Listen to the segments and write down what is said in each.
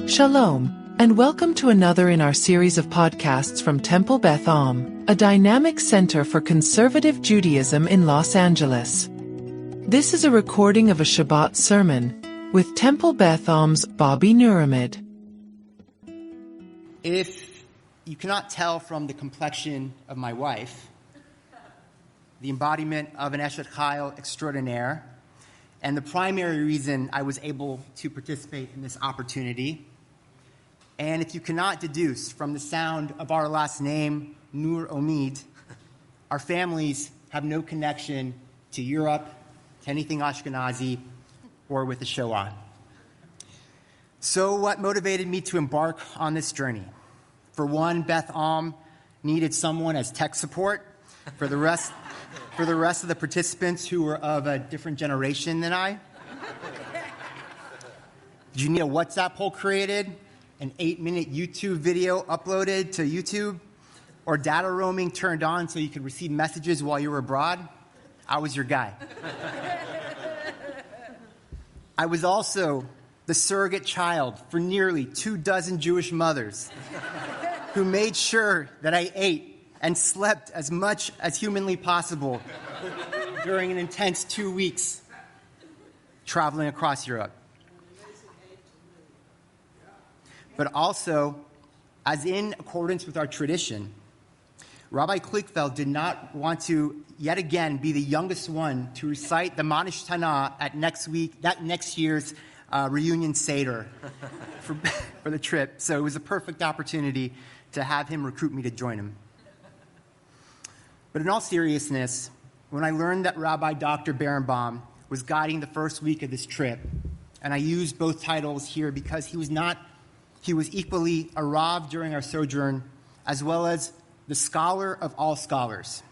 Shalom, and welcome to another in our series of podcasts from Temple Beth Am, a dynamic center for conservative Judaism in Los Angeles. This is a recording of a Shabbat sermon with Temple Beth Am's Bobby Nooromid. If you cannot tell from the complexion of my wife, the embodiment of an Eshet Chayil extraordinaire, and the primary reason I was able to participate in this opportunity, and if you cannot deduce from the sound of our last name, Nooromid, our families have no connection to Europe, to anything Ashkenazi, or with the Shoah. So what motivated me to embark on this journey? For one, Beth Am needed someone as tech support. For the rest of the participants who were of a different generation than I, did you need a WhatsApp poll created? An 8-minute YouTube video uploaded to YouTube, or data roaming turned on so you could receive messages while you were abroad? I was your guy. I was also the surrogate child for nearly 24 Jewish mothers who made sure that I ate and slept as much as humanly possible during an intense 2 weeks traveling across Europe. But also, as in accordance with our tradition, Rabbi Klickfeld did not want to yet again be the youngest one to recite the Manish Tanah at next year's reunion Seder for the trip. So it was a perfect opportunity to have him recruit me to join him. But in all seriousness, when I learned that Rabbi Dr. Berenbaum was guiding the first week of this trip, and I used both titles here because he was equally a Rav during our sojourn, as well as the scholar of all scholars.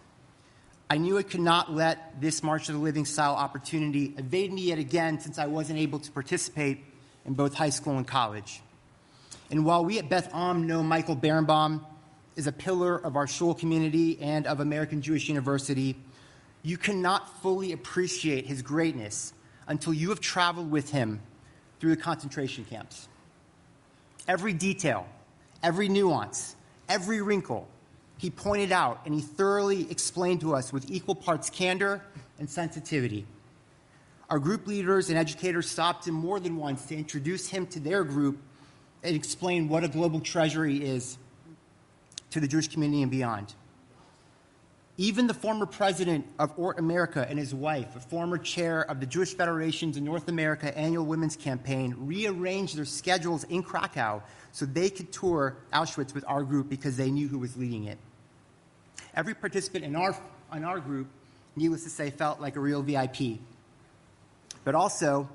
I knew I could not let this March of the Living style opportunity evade me yet again, since I wasn't able to participate in both high school and college. And while we at Beth Am know Michael Berenbaum is a pillar of our shul community and of American Jewish University, you cannot fully appreciate his greatness until you have traveled with him through the concentration camps. Every detail, every nuance, every wrinkle, he pointed out and he thoroughly explained to us with equal parts candor and sensitivity. Our group leaders and educators stopped him more than once to introduce him to their group and explain what a global treasury is to the Jewish community and beyond. Even the former president of Ort America and his wife, a former chair of the Jewish Federation's North America Annual Women's Campaign, rearranged their schedules in Krakow so they could tour Auschwitz with our group because they knew who was leading it. Every participant in our group, needless to say, felt like a real VIP. But also,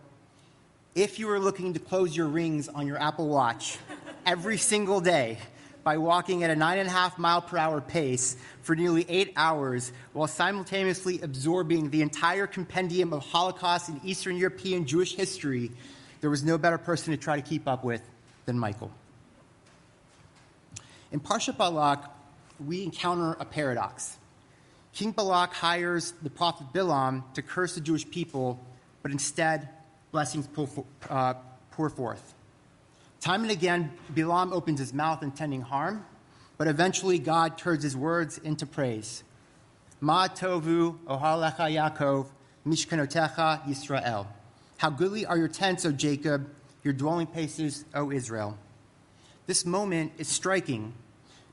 if you were looking to close your rings on your Apple Watch every single day by walking at a 9.5 mile per hour pace for nearly 8 hours while simultaneously absorbing the entire compendium of Holocaust and Eastern European Jewish history, there was no better person to try to keep up with than Michael. In Parshat Balak, we encounter a paradox. King Balak hires the prophet Bilam to curse the Jewish people, but instead, blessings pour forth. Time and again, Bilam opens his mouth intending harm, but eventually God turns his words into praise. Ma tovu ohar lecha Yaakov, mishkanotecha Yisrael. How goodly are your tents, O Jacob, your dwelling places, O Israel. This moment is striking.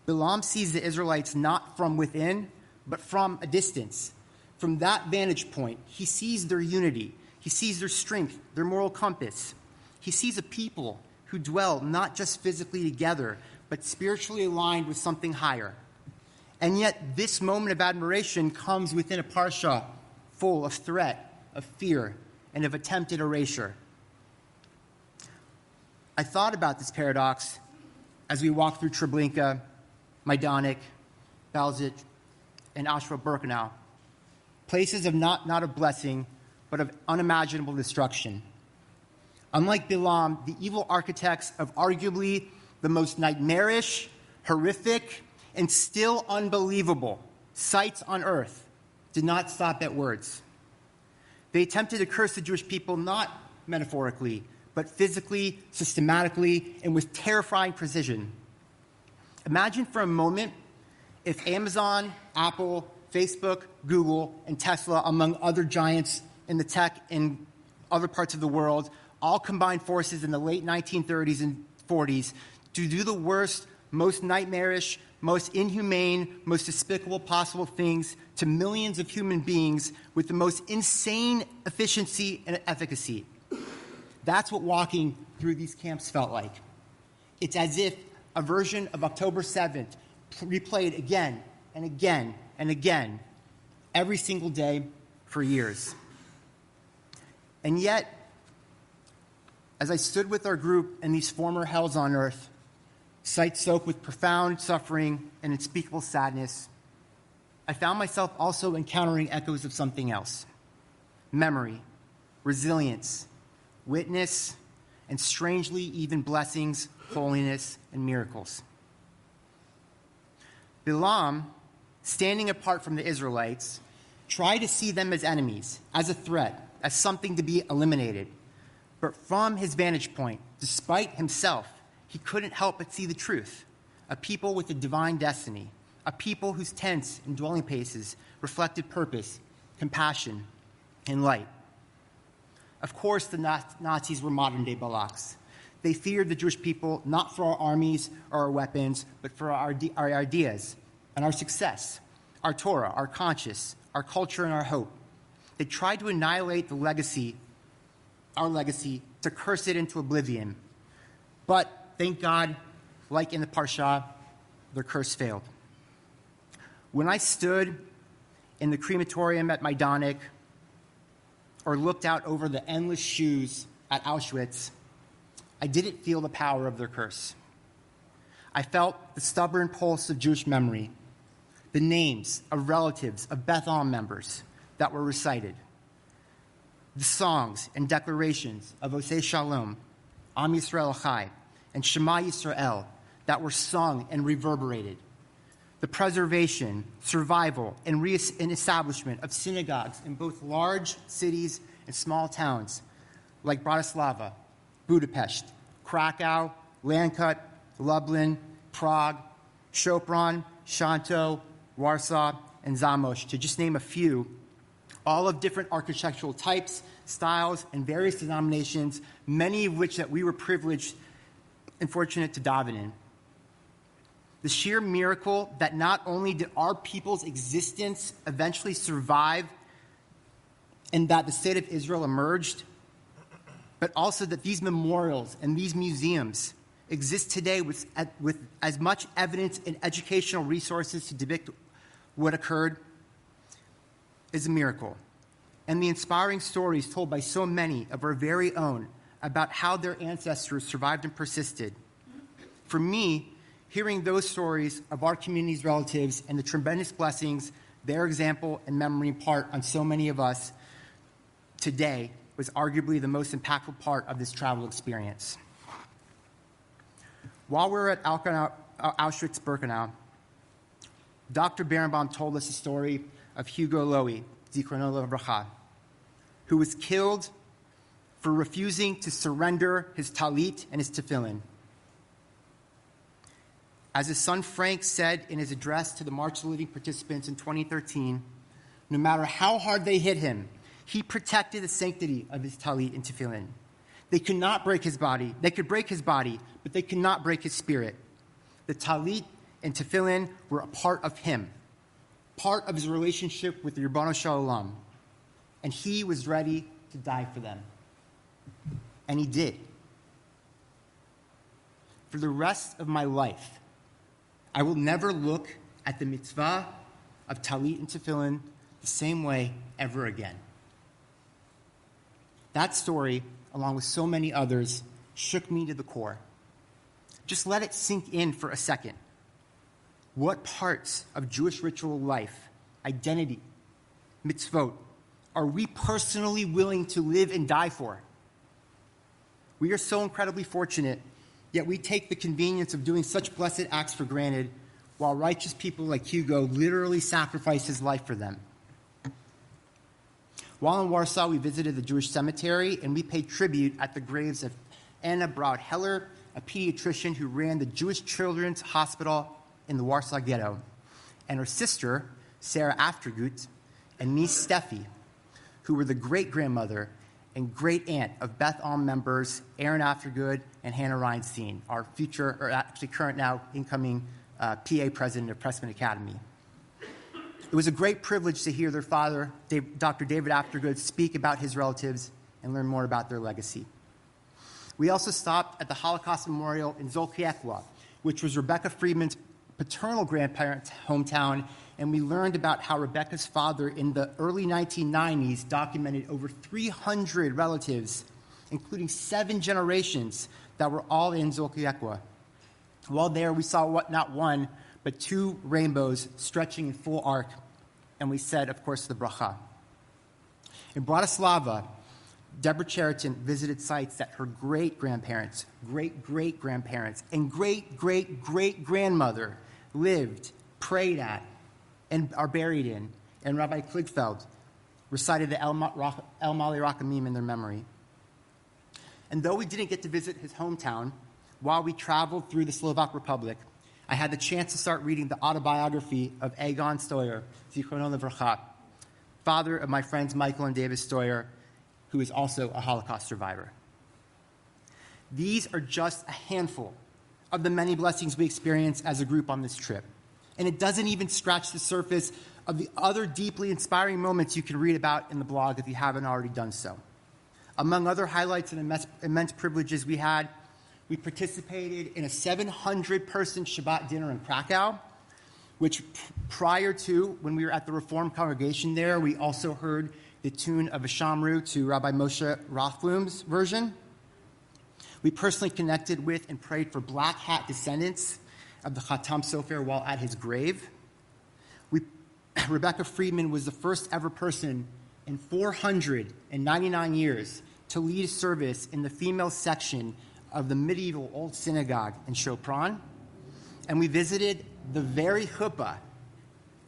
Bilam sees the Israelites not from within, but from a distance. From that vantage point, he sees their unity. He sees their strength, their moral compass. He sees a people who dwell not just physically together, but spiritually aligned with something higher. And yet, this moment of admiration comes within a parsha full of threat, of fear, and of attempted erasure. I thought about this paradox as we walked through Treblinka, Majdanek, Balzich, and Auschwitz-Birkenau, places of not of blessing, but of unimaginable destruction. Unlike Bilam, the evil architects of arguably the most nightmarish, horrific, and still unbelievable sights on earth did not stop at words. They attempted to curse the Jewish people not metaphorically, but physically, systematically, and with terrifying precision. Imagine for a moment if Amazon, Apple, Facebook, Google, and Tesla, among other giants in the tech in other parts of the world, all combined forces in the late 1930s and 40s to do the worst, most nightmarish, most inhumane, most despicable possible things to millions of human beings with the most insane efficiency and efficacy. That's what walking through these camps felt like. It's as if a version of October 7th replayed again and again and again every single day for years. And yet, as I stood with our group in these former hells on earth, sight soaked with profound suffering and unspeakable sadness, I found myself also encountering echoes of something else: memory, resilience, witness, and strangely even blessings, holiness, and miracles. Balaam, standing apart from the Israelites, tried to see them as enemies, as a threat, as something to be eliminated. But from his vantage point, despite himself, he couldn't help but see the truth: a people with a divine destiny, a people whose tents and dwelling places reflected purpose, compassion, and light. Of course, the Nazis were modern-day Balaks. They feared the Jewish people not for our armies or our weapons, but for our ideas and our success, our Torah, our conscience, our culture, and our hope. They tried to annihilate the legacy, our legacy, to curse it into oblivion. But thank God, like in the Parsha, their curse failed. When I stood in the crematorium at Majdanek or looked out over the endless shoes at Auschwitz, I didn't feel the power of their curse. I felt the stubborn pulse of Jewish memory, the names of relatives of Beth Am members that were recited, the songs and declarations of Oseh Shalom, Am Yisrael Chai, and Shema Yisrael that were sung and reverberated, the preservation, survival, and establishment of synagogues in both large cities and small towns like Bratislava, Budapest, Krakow, Landkut, Lublin, Prague, Sopron, Shanto, Warsaw, and Zamość, to just name a few, all of different architectural types, styles, and various denominations, many of which that we were privileged and fortunate to daven in. The sheer miracle that not only did our people's existence eventually survive and that the state of Israel emerged, but also that these memorials and these museums exist today with as much evidence and educational resources to depict what occurred, is a miracle. And the inspiring stories told by so many of our very own about how their ancestors survived and persisted. For me, hearing those stories of our community's relatives and the tremendous blessings their example and memory impart on so many of us today was arguably the most impactful part of this travel experience. While we were at Auschwitz-Birkenau, Dr. Berenbaum told us the story of Hugo Lowy, Zichrono Livracha, who was killed for refusing to surrender his talit and his tefillin. As his son Frank said in his address to the March of the Living participants in 2013, no matter how hard they hit him, he protected the sanctity of his talit and tefillin. They could not break his body. They could break his body, but they could not break his spirit. The talit and tefillin were a part of him, part of his relationship with the Ribono Shel Olam, and he was ready to die for them. And he did. For the rest of my life, I will never look at the mitzvah of talit and tefillin the same way ever again. That story, along with so many others, shook me to the core. Just let it sink in for a second. What parts of Jewish ritual life, identity, mitzvot, are we personally willing to live and die for? We are so incredibly fortunate, yet we take the convenience of doing such blessed acts for granted, while righteous people like Hugo literally sacrifice his life for them. While in Warsaw, we visited the Jewish cemetery, and we paid tribute at the graves of Anna Braud-Heller, a pediatrician who ran the Jewish Children's Hospital in the Warsaw Ghetto, and her sister, Sarah Aftergut, and niece Steffi, who were the great-grandmother and great-aunt of Beth Am members Aaron Aftergood and Hannah Reinstein, our future, or actually current now incoming PA president of Pressman Academy. It was a great privilege to hear their father, Dr. David Aftergood, speak about his relatives and learn more about their legacy. We also stopped at the Holocaust Memorial in Zolkiekwa, which was Rebecca Friedman's paternal grandparents' hometown, and we learned about how Rebecca's father in the early 1990s documented over 300 relatives, including 7 generations that were all in Zolkiekwa. While there, we saw not one, but 2 rainbows stretching in full arc, and we said, of course, the bracha. In Bratislava, Deborah Cheriton visited sites that her great-grandparents, great-great-grandparents, and great-great-great-grandmother lived, prayed at, and are buried in, and Rabbi Kligfeld recited the El Mali Rakamim in their memory. And though we didn't get to visit his hometown, while we traveled through the Slovak Republic, I had the chance to start reading the autobiography of Egon Stoyer, Zichrono Livracha, father of my friends Michael and David Stoyer, who is also a Holocaust survivor. These are just a handful of the many blessings we experience as a group on this trip. And it doesn't even scratch the surface of the other deeply inspiring moments you can read about in the blog if you haven't already done so. Among other highlights and immense privileges we had, we participated in a 700-person Shabbat dinner in Krakow, which prior to, when we were at the Reformed congregation there, we also heard the tune of a Shamru to Rabbi Moshe Rothblum's version. We personally connected with and prayed for black hat descendants of the Chatam Sofer while at his grave. Rebecca Friedman was the first ever person in 499 years to lead a service in the female section of the medieval Old Synagogue in Sopron. And we visited the very chuppah,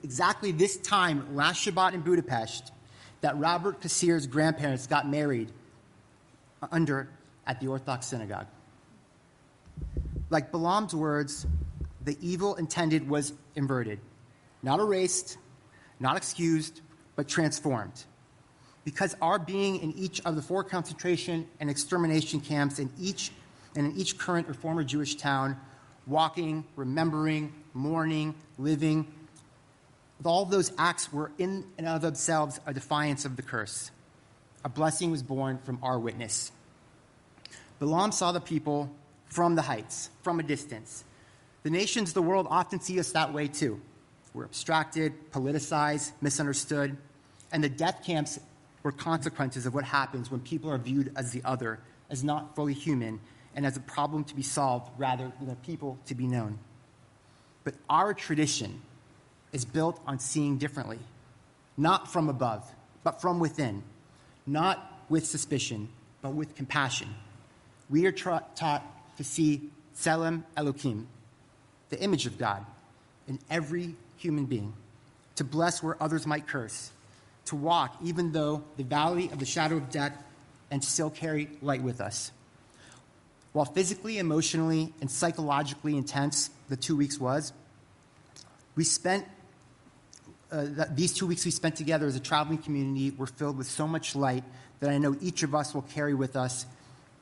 exactly this time last Shabbat in Budapest, that Robert Kassir's grandparents got married under at the Orthodox synagogue. Like Balaam's words, the evil intended was inverted, not erased, not excused, but transformed. Because our being in each of the 4 concentration and extermination camps in each current or former Jewish town, walking, remembering, mourning, living, all of those acts were in and of themselves a defiance of the curse. A blessing was born from our witness. Balaam saw the people from the heights, from a distance. The nations of the world often see us that way too. We're abstracted, politicized, misunderstood, and the death camps were consequences of what happens when people are viewed as the other, as not fully human, and as a problem to be solved rather than a people to be known. But our tradition is built on seeing differently, not from above, but from within, not with suspicion, but with compassion. We are taught to see Tselem Elokim, the image of God, in every human being, to bless where others might curse, to walk even though the valley of the shadow of death, and still carry light with us. While physically, emotionally, and psychologically intense the 2 weeks was, these 2 weeks we spent together as a traveling community were filled with so much light that I know each of us will carry with us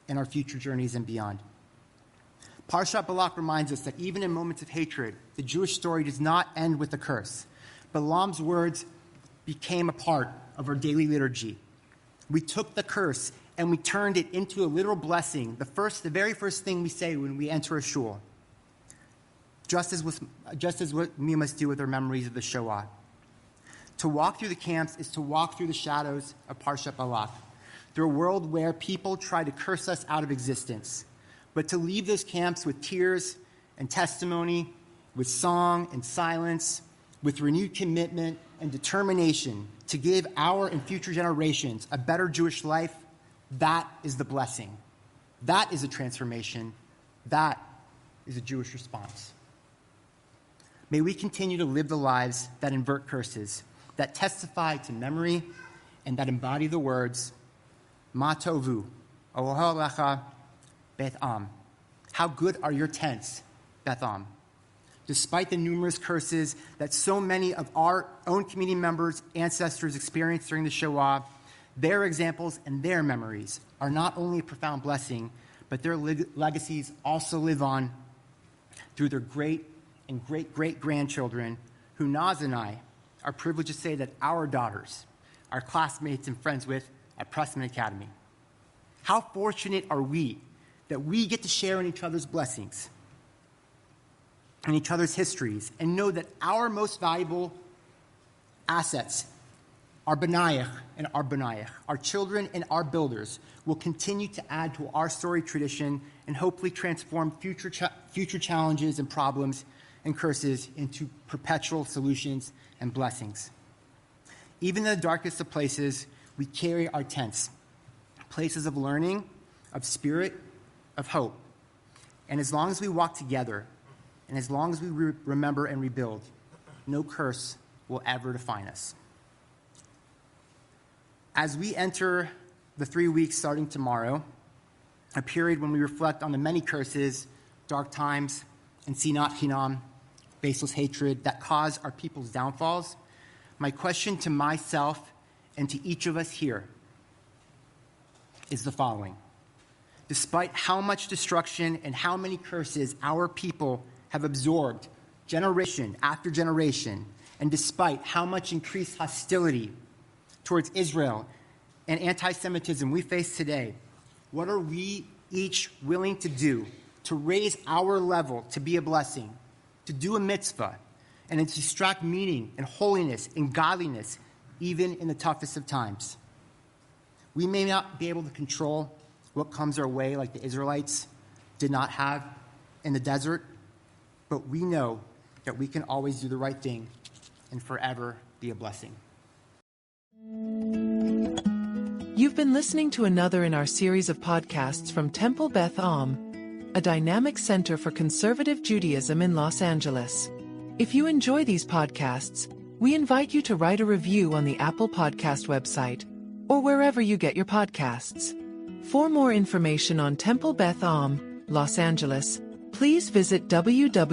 in our future journeys and beyond. Parshat Balak reminds us that even in moments of hatred, the Jewish story does not end with a curse. Balaam's words became a part of our daily liturgy. We took the curse and we turned it into a literal blessing, the very first thing we say when we enter a shul, just as what we must do with our memories of the Shoah. To walk through the camps is to walk through the shadows of Parshat Balak, through a world where people try to curse us out of existence, but to leave those camps with tears and testimony, with song and silence, with renewed commitment and determination to give our and future generations a better Jewish life. That is the blessing. That is a transformation. That is a Jewish response. May we continue to live the lives that invert curses, that testify to memory, and that embody the words, Ma tovu, Oho lecha, Beth Am? How good are your tents, Beth Am? Despite the numerous curses that so many of our own community members, ancestors experienced during the Shoah, their examples and their memories are not only a profound blessing, but their legacies also live on through their great and great-great-grandchildren, who Naz and I are privileged to say that our daughters are classmates and friends with at Pressman Academy. How fortunate are we that we get to share in each other's blessings and each other's histories, and know that our most valuable assets, our benayach and our benayach, our children and our builders, will continue to add to our story tradition and hopefully transform future challenges and problems and curses into perpetual solutions and blessings. Even in the darkest of places, we carry our tents, places of learning, of spirit, of hope. And as long as we walk together, and as long as we remember and rebuild, no curse will ever define us. As we enter the 3 weeks starting tomorrow, a period when we reflect on the many curses, dark times, and sinat chinam, baseless hatred that cause our people's downfalls, my question to myself and to each of us here is the following. Despite how much destruction and how many curses our people have absorbed generation after generation, and despite how much increased hostility towards Israel and anti-Semitism we face today, what are we each willing to do to raise our level to be a blessing, to do a mitzvah, and to extract meaning and holiness and godliness even in the toughest of times? We may not be able to control what comes our way like the Israelites did not have in the desert, but we know that we can always do the right thing and forever be a blessing. You've been listening to another in our series of podcasts from Temple Beth Am, a dynamic center for conservative Judaism in Los Angeles. If you enjoy these podcasts, we invite you to write a review on the Apple Podcast website or wherever you get your podcasts. For more information on Temple Beth Am, Los Angeles, please visit www.tbala.org.